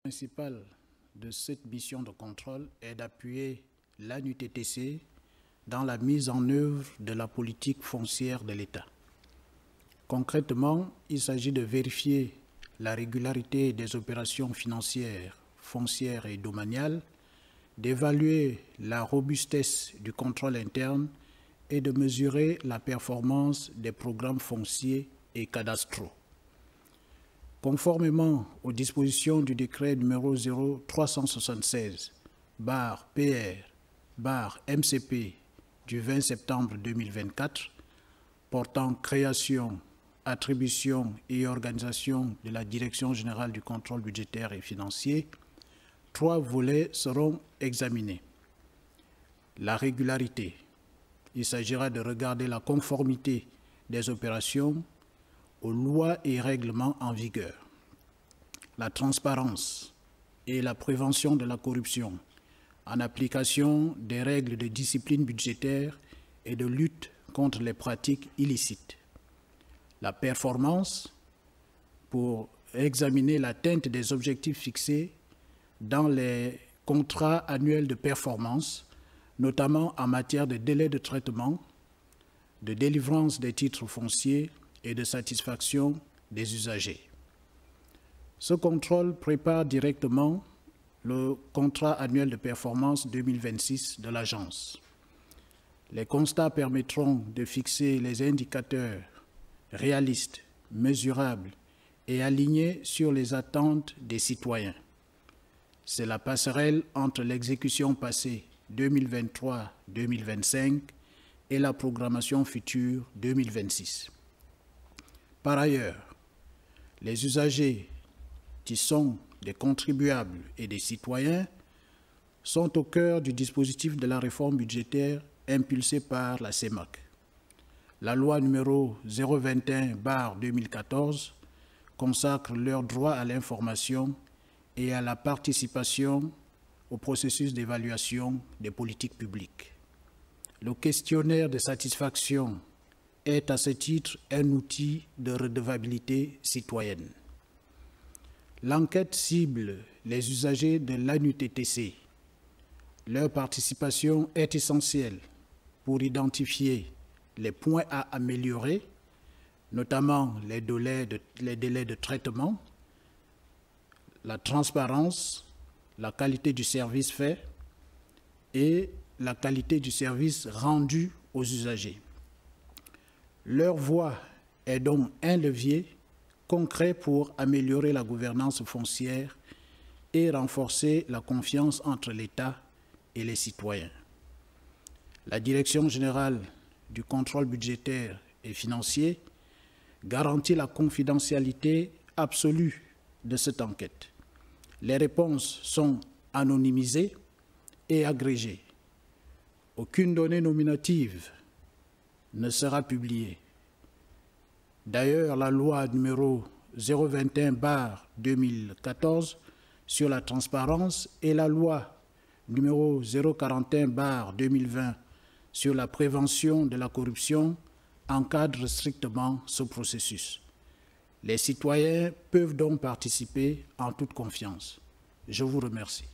Principal de cette mission de contrôle est d'appuyer l'ANUTTC dans la mise en œuvre de la politique foncière de l'État. Concrètement, il s'agit de vérifier la régularité des opérations financières, foncières et domaniales, d'évaluer la robustesse du contrôle interne et de mesurer la performance des programmes fonciers et cadastraux. Conformément aux dispositions du décret numéro 0376/PR/MCP du 20 septembre 2024 portant création, attribution et organisation de la Direction générale du contrôle budgétaire et financier, 3 volets seront examinés. La régularité. Il s'agira de regarder la conformité des opérations aux lois et règlements en vigueur. La transparence et la prévention de la corruption en application des règles de discipline budgétaire et de lutte contre les pratiques illicites. La performance pour examiner l'atteinte des objectifs fixés dans les contrats annuels de performance, notamment en matière de délai de traitement, de délivrance des titres fonciers et de satisfaction des usagers. Ce contrôle prépare directement le contrat annuel de performance 2026 de l'agence. Les constats permettront de fixer les indicateurs réalistes, mesurables et alignés sur les attentes des citoyens. C'est la passerelle entre l'exécution passée 2023-2025 et la programmation future 2026. Par ailleurs, les usagers qui sont des contribuables et des citoyens sont au cœur du dispositif de la réforme budgétaire impulsée par la CEMAC. La loi numéro 021/2014 consacre leur droit à l'information et à la participation au processus d'évaluation des politiques publiques. Le questionnaire de satisfaction est à ce titre un outil de redevabilité citoyenne. L'enquête cible les usagers de l'ANUTTC. Leur participation est essentielle pour identifier les points à améliorer, notamment les délais de traitement, la transparence, la qualité du service fait et la qualité du service rendu aux usagers. Leur voix est donc un levier concret pour améliorer la gouvernance foncière et renforcer la confiance entre l'État et les citoyens. La Direction générale du contrôle budgétaire et financier garantit la confidentialité absolue de cette enquête. Les réponses sont anonymisées et agrégées. Aucune donnée nominative ne sera publiée. D'ailleurs, la loi numéro 021/2014 sur la transparence et la loi numéro 041/2020 sur la prévention de la corruption encadrent strictement ce processus. Les citoyens peuvent donc participer en toute confiance. Je vous remercie.